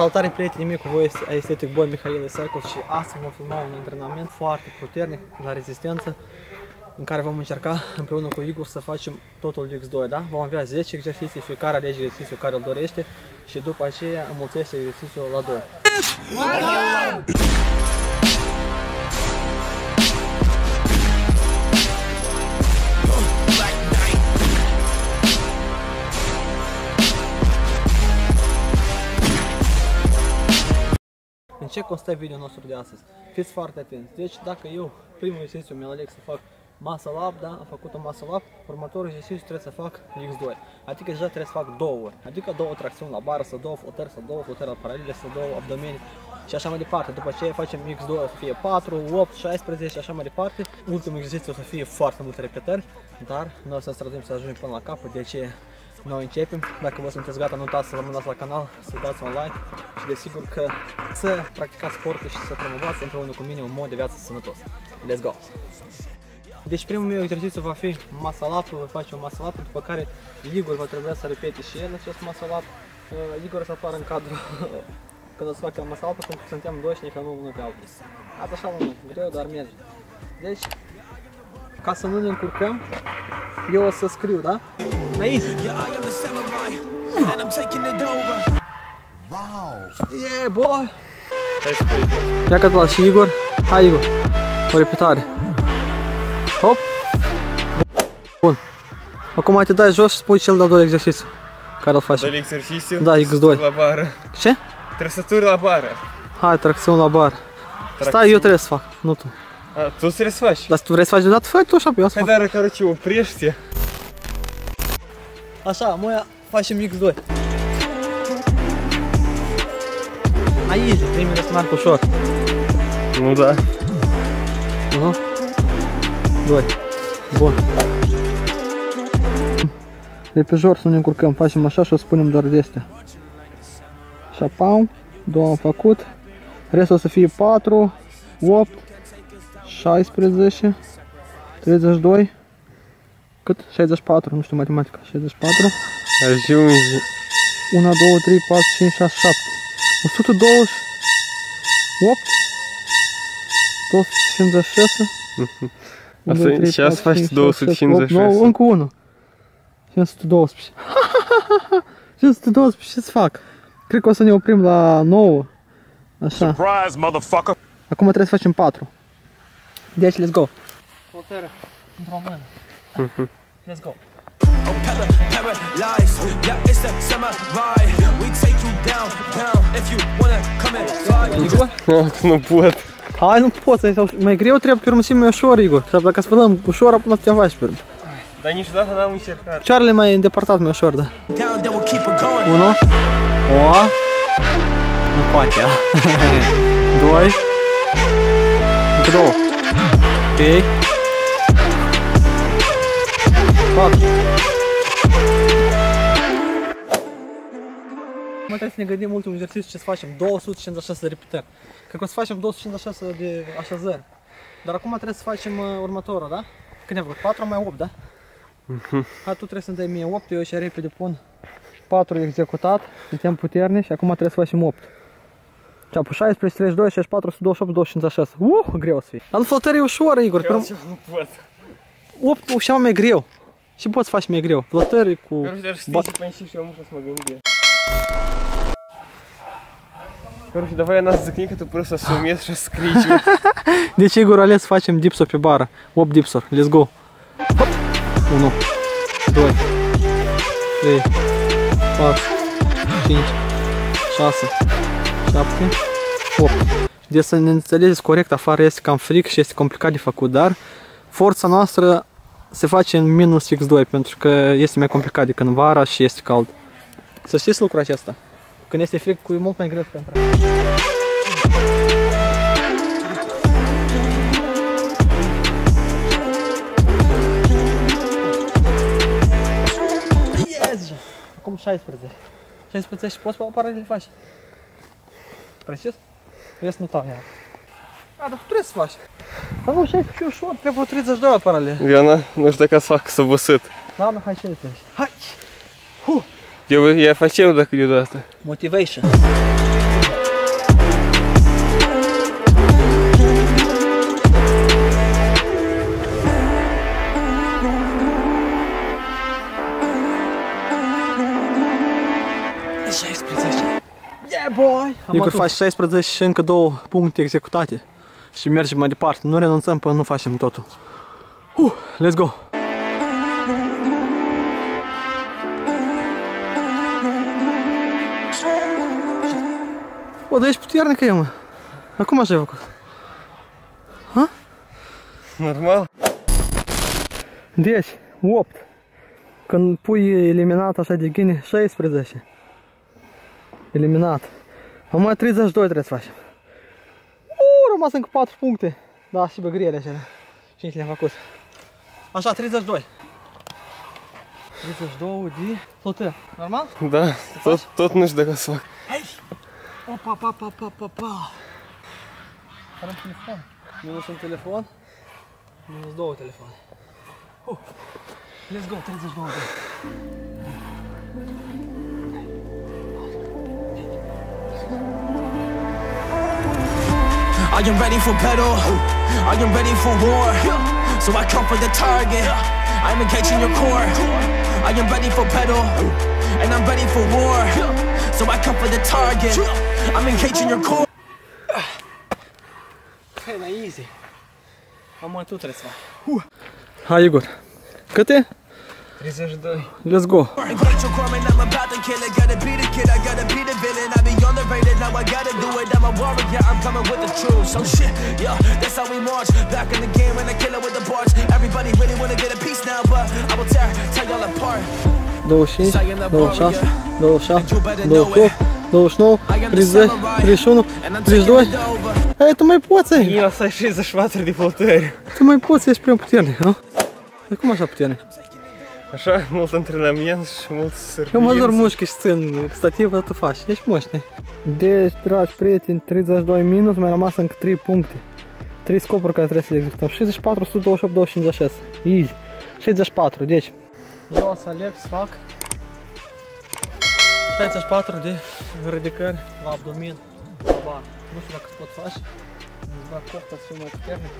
Salutare prietenii mei, cu voi Aesthetic Boy Mihail Isakov și astăzi vom filma un antrenament foarte puternic la rezistență în care vom încerca împreună cu Igor să facem totul X2, da? Vom avea 10 exerciții, fiecare alege exercițiul care îl dorește și după aceea înmulțește exercițiul la 2. În ce constă videoul nostru de astăzi? Fiți foarte atenți. Deci dacă eu primul exercițiu mi-am aleg să fac muscle up, da? Am făcut un muscle up, următorul exercițiu trebuie să fac X2. Adică deja trebuie să fac 2 ori. Adică 2 tracțiuni la bară, să 2 flotări, să 2 flotări paralele, să 2 abdomeni și așa mai departe. După aceea facem X2 o să fie 4, 8, 16 și așa mai departe. Ultimul exercițiu o să fie foarte multe repetări, dar noi o să străduim să ajungem până la capăt, de aceea noi începem. Dacă vă sunteți gata, nu uitați să vă abonați la canal, să dați un like și desigur că să practicați sportul și să promovați împreună cu mine un mod de viață sănătos. Let's go! Deci primul meu exercițiu va fi muscle up, voi face un muscle up, după care Igor va trebui să repete și el acest muscle up. Igor să apară în cadru când o să facă muscle up, pentru că suntem doi și ne filmăm unul pe altul. Asta așa unul, greu, dar merge. Deci, ca să nu ne încurcăm, eu o să scriu, da? Aici! Yeah, boy! Ia că la și Igor. Hai, Igor! O repetare. Hop! Bun. Acum te dai jos și spui cel de-al doilea exercițiu. Care îl faci? Doilea exercițiu? Da, X2. La bară. Ce? Trăsături la bară. Hai, tracțiuni la bară. Stai, eu trebuie să fac, nu tu. A, tu trebuie să faci? Dar tu vrei să faci deodată? Fă tu așa, pe eu să fac. Hai, dar короче, oprește. Așa, moia, facem X2. Aici, primele să meargă ușor. Nu, da. 1, 2, bun. De pe jos să nu ne încurcăm, facem așa și o spunem doar de astea. Așa, pam, 2 am făcut. Restul o să fie 4, 8, 16, 32, cât? 64, nu știu matematica, 64. Ajungi. 1, 2, 3, 4, 5, 6, 7, 128, 256. Asta și asta faci 256. 9, încă 1. 512. 512, ce să fac? Cred că o să ne oprim la 9. Așa. Surprise, motherfucker! Acum trebuie să facem 4. Deci, let's go. Flotără, într-o mână. Let's go. Igor? Nu pot. Hai, nu pot, mai greu trebuie, pe urmă mai ușor, Igor. Și dacă spălăm ușor, până te faci pe urmă. Dar niciodată n-am încercat. Picioarele mai îndepărtat, mai ușor, da. 1. O. Nu poate, 2. Încă 2. 3. 4. Acum trebuie să ne gândim ultimul exercițiu ce să facem. 256 de repetări. Cred că o să facem 256 de așezări. Dar acum trebuie să facem următorul, da? Când ne-am făcut? 4 mai 8, da? Hai, tu trebuie să-mi dai mie 8, eu și repede pun 4 executat, suntem puternici și acum trebuie să facem 8. Ceapul 16, 32, 64, 128, 256. Greu să fie. Dar nu flotări e ușoră, Igor. Eu nu pot. 8 e ceva mai greu. Și poți să faci mai greu. Flotări cu... Dar știi să până și eu nu pot să mă gândesc. Короче, давай я нас закни, ты просто сумеешь раскрыть. Deci Igor a ales să facem dipsuri pe bară. 8 dipsuri. Let's go. Hop. 1, 2, 3, 4, 5, 6, 7, 8. Deci să ne înțelegeți corect, afară este cam fric și este complicat de făcut, dar forța noastră se face în minus X2 pentru că este mai complicat decât în vara și este cald. Să știți lucrul acesta. Când este fric, e mult mai greu pentru a yes! Acum 16. 16 și poți pe paralele faci. Precis? Vezi nu tau iar. A, dar tu trebuie să faci. Dar nu, 16 e ușor, trebuie 32 la paralele. Viana, nu știu dacă să fac, să văsât. Da, nu, hai ce trebuie. Hai! Eu facem dacă deodată. Motivation. Igor, faci 16 și încă 2 puncte executate. Și mergem mai departe. Nu renunțăm până nu facem totul. Let's go! O, dar ești puternică e, mă. Acum așa ai făcut? Ha? Normal. Deci, 8. Când pui eliminat așa de ghine, 16. Eliminat. Acum 32 trebuie să facem. Rămas încă 4 puncte. Da, și bă, grele așa. 5 le-am făcut. Așa, 32. 32 de sotă. Normal? Da, tot nu știu dacă o să fac. Hai! Opa. Are un telefon. Minus un telefon. Minus 2 telefoane. Let's go, 32 de. I am ready for battle, I am ready for war. So I come for the target, I am engaging your core. I am ready for battle, and I'm ready for war. So I come for the target, I'm engaging your core. Hai, mai easy. Am tu trebuie să faci. Hai, Igor. Câte? 32. Let's go. Engage your core, man, I'm about to kill it. Gotta be the kid, I gotta be the villain. I be on the rated, now I gotta do it. I'm a warrior, I'm coming with the truth. So shit, yeah, that's how we march. Back in the game when I kill it with the bars. Everybody really wanna get a piece now, but I will tear y'all apart. 25, 26, 27, 28, 29, 30, 31, 32. Hai, tu mai poți, ai. Eu să ai 64 de flotări. Tu mai poți, ești prea puternic, nu? De cum așa puternic? Așa, mult antrenament și mult sărbiență. Eu mă dor mușchi și țin stativ, dar tu faci. Ești moșne. Deci, dragi prieteni, 32 minus, mai rămas încă 3 puncte. 3 scopuri care trebuie să le executăm. 64, 128, 256. Easy. 64, deci. Eu o să aleg să fac 64 de ridicări la abdomen, la bar. Nu știu dacă îți pot face. Îți bag cofta să fiu mai puternic.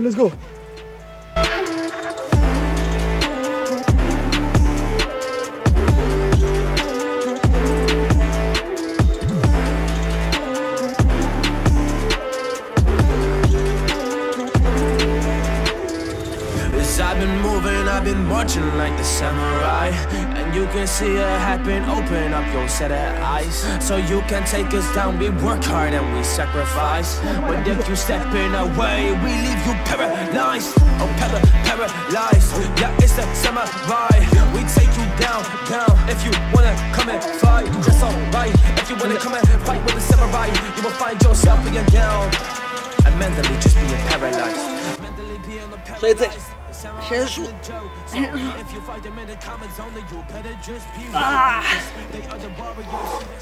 Let's go! I've been moving, I've been marching like the samurai. And you can see it happen, open up your set of eyes. So you can take us down, we work hard and we sacrifice. But if you step in our way, we leave you paralyzed. Oh, paralyzed, yeah, it's the samurai. We take you down. If you wanna come and fight, that's alright. If you wanna come and fight with the samurai, you will find yourself being down. And mentally just being paralyzed. Mentally being paralyzed.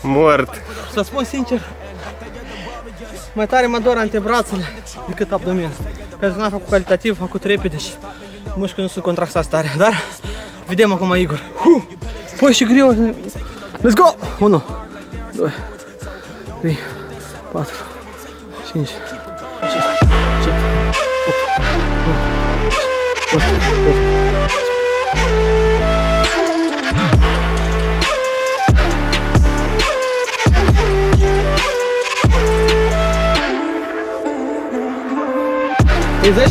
Mort. Să spun sincer, mai tare mă dor antebrațele decât abdomen. Pentru că n-am făcut calitativ, am făcut repede și mușchii nu sunt contractați tare. Dar vedem acum Igor. Păi și greu. Let's go! 1, 2, 3, 4, 5, 6, 7, 8, 30?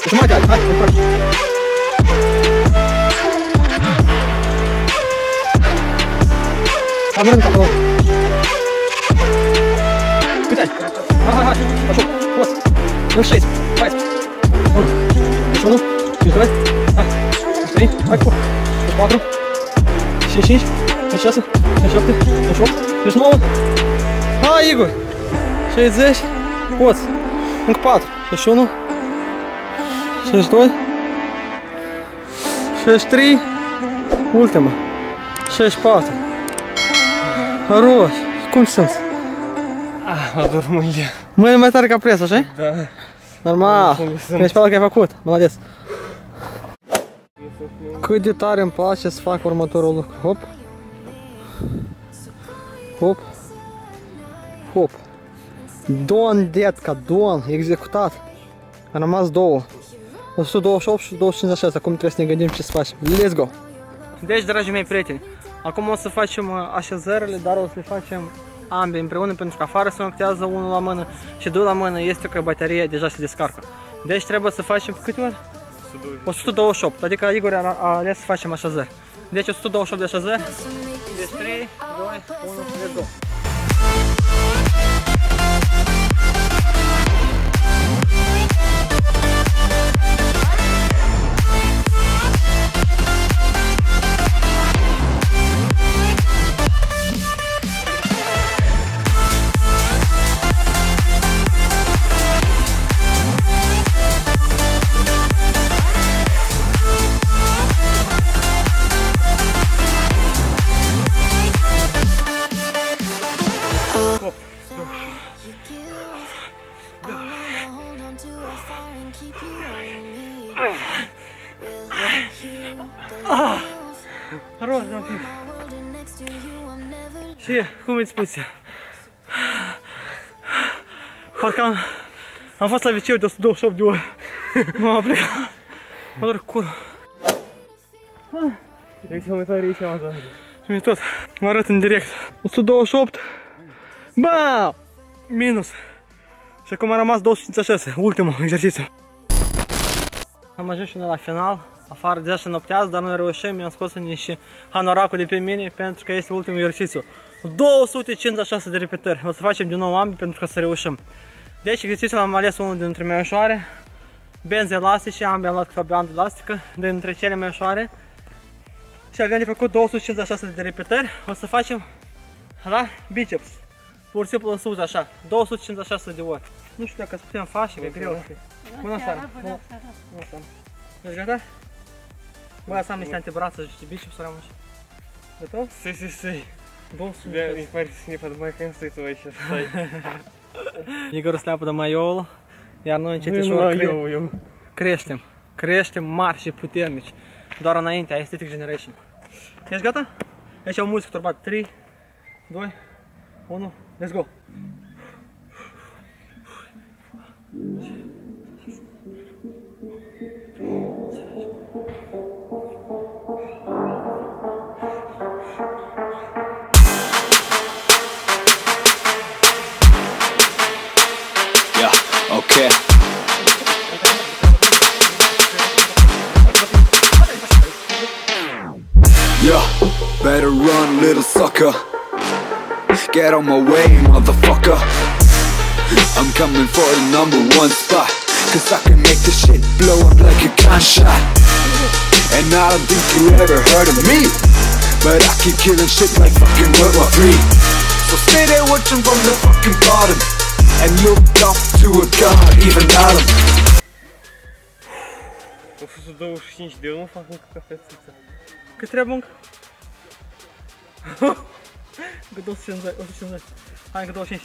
Jumătate, hai, încoace. Am rând acolo. Câte ai? Hai, așa, poți. În 6, hai. 1, 2, hai. 3, hai cu 4, 5, 6, 7, 8, 9. Hai, Igor. 60, poți. Încă 4, 61, 62, 63, ultima, 64. Хорош, cum simți? Mă dor mâinile. Mâine mai tare ca pres, așa? Da. Normal, mi-e spală că ai făcut, молодец. Cât de tare îmi place să fac următorul lucru. Hop. Hop. Hop. Don, detca, don, executat. A rămas 2. 128 și 256, acum trebuie să ne gândim ce să facem. Let's go! Deci, dragii mei prieteni, acum o să facem așezările, dar o să le facem ambele împreună, pentru că afară se noptează unul la mână și doi la mână este că bateria deja se descarcă. Deci trebuie să facem câte ori? 128, adică Igor a ales să facem așezări. Deci 128 de așezări. Deci 3, 2, 1, let's go! Rost, da, fi. Și cum îți spus? Parcă am fost la wc de 128 de ori. M-am plecat. Mă doar curul. Deci mă uită aici am zis. Și tot, mă arăt în direct. 128. Ba! Minus. Și acum a rămas 256, ultimul exercițiu. Am ajuns și noi la final. Afară deja și noptează, dar noi reușim, mi-am scos niște hanoracul de pe mine pentru că este ultimul exercițiu. 256 de repetări. O să facem din nou ambii pentru că să reușim. Deci exercițiul am ales unul dintre mai ușoare. Benzi elastice, ambii am luat câteva bandă elastică dintre cele mai ușoare. Și avem de făcut 256 de repetări. O să facem la biceps. Pur și simplu în sus așa, 256 de ori. Nu știu dacă putem face, e greu. Bună seara! Bună seara! Ești gata? Bă, să am niște antebrațe și biceps să rămâși. Готов? Си. 200. Не парься, не поднимай концы твои сейчас. Igor se leapă de maiol, iar noi încetișor creștem mari și puternici. Doar înainte, Aesthetic Generation. Ești gata? Aici au muzică turbată. 3, 2, 1, let's go! Okay. Yo, better run, little sucker. Get on my way, motherfucker. I'm coming for the #1 spot, 'cause I can make this shit blow up like a gunshot. And I don't think you ever heard of me, but I keep killing shit like fucking World War III. So stay there watching from the fucking bottom and look up to a god, even Adam. 125 de eu nu fac încă cafețiță. Cât trebuie încă? Încă 250. Hai, încă 25.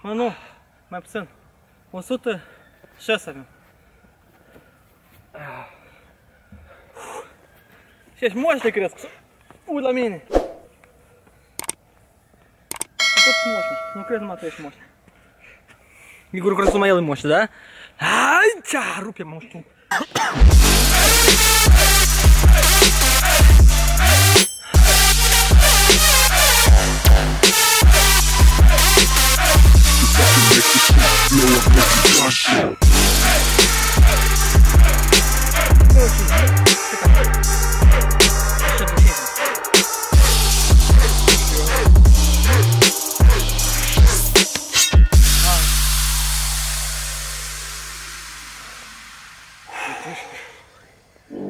Mă, nu, mai puțin. 106 avem. Și ești moș de cresc. Ui la mine. Tot moș, nu cred numai tu ești moș. Igor crezi numai el e moș, da? Hai, cea, rupe moșul.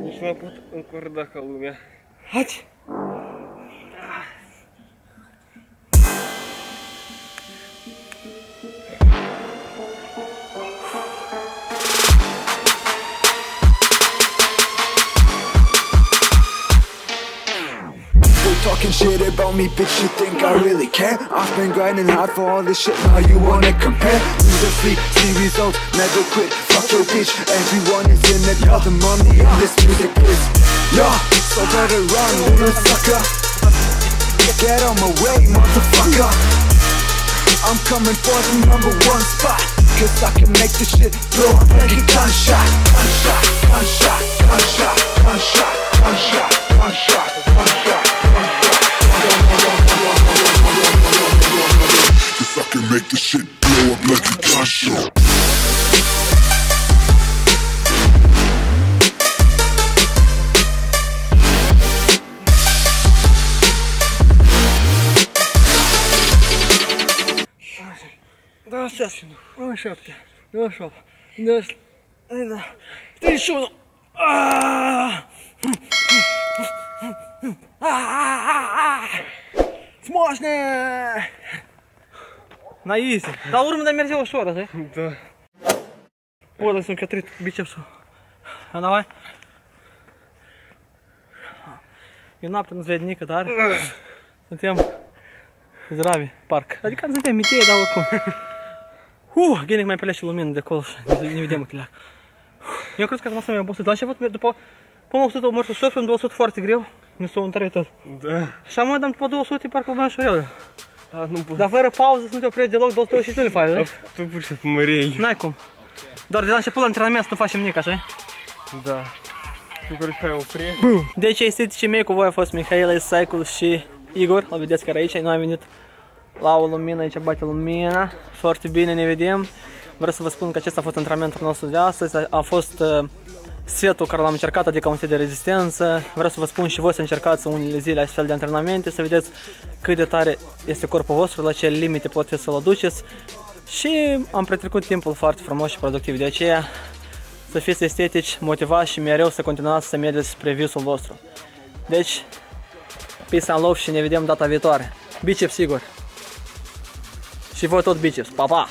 Nici n-am putut încorda ca lumea. Haci! Talking shit about me, bitch, you think I really care? I've been grinding hard for all this shit, now you wanna compare? Lose the sleep, see results, never quit, fuck your bitch. Everyone is in it, all the money in this music biz. Yo, so better run, little sucker. Get on my way, motherfucker. I'm coming for the #1 spot, cause I can make this shit blow up like a gunshot. Gunshot, gunshot, gunshot, gunshot, gunshot, gunshot, gunshot, Cause I can make this shit blow up like a gunshot. Да, сейчас. 27, 28, 29, 31. Смачно! На изи. Да, урмă merge ușor, așa? Da. O, dar sunt cătrit bicepsul. Давай. E noapte, nu-ți vede nică, dar suntem zdravi, parc. Adică nu suntem mitei, dar oricum. Genic mai plece lumină de acolo și ne vedem că eu cred că asta mi-a obosit. La început, după 100 mers ușor și 200 foarte greu, mi s-a întărit tot. Da. Și am după 200 parcă mai ușor. Da, nu pot. Dar fără pauză să nu te oprești deloc, 200 și nu le faci, da? Tu pur și simplu mă reiei. N-ai cum. Doar de la început la antrenament să nu facem nimic, așa? Da. Tu care fai opri? Deci esteticii mei cu voi a fost Mihaela, Isaicul și Igor. Îl vedeți care aici, noi am venit la o lumină, aici bate lumina. Foarte bine ne vedem. Vreau să vă spun că acesta a fost antrenamentul nostru de astăzi. A fost setul care l-am încercat, adică un set de rezistență. Vreau să vă spun și voi să încercați unele zile astfel de antrenamente, să vedeți cât de tare este corpul vostru, la ce limite puteți să-l aduceți. Și am petrecut timpul foarte frumos și productiv, de aceea să fiți estetici, motivați și mereu să continuați să mergeți spre visul vostru. Deci, peace and love și ne vedem data viitoare. Biceps, sigur! Și voi tot biceps. Pa, pa!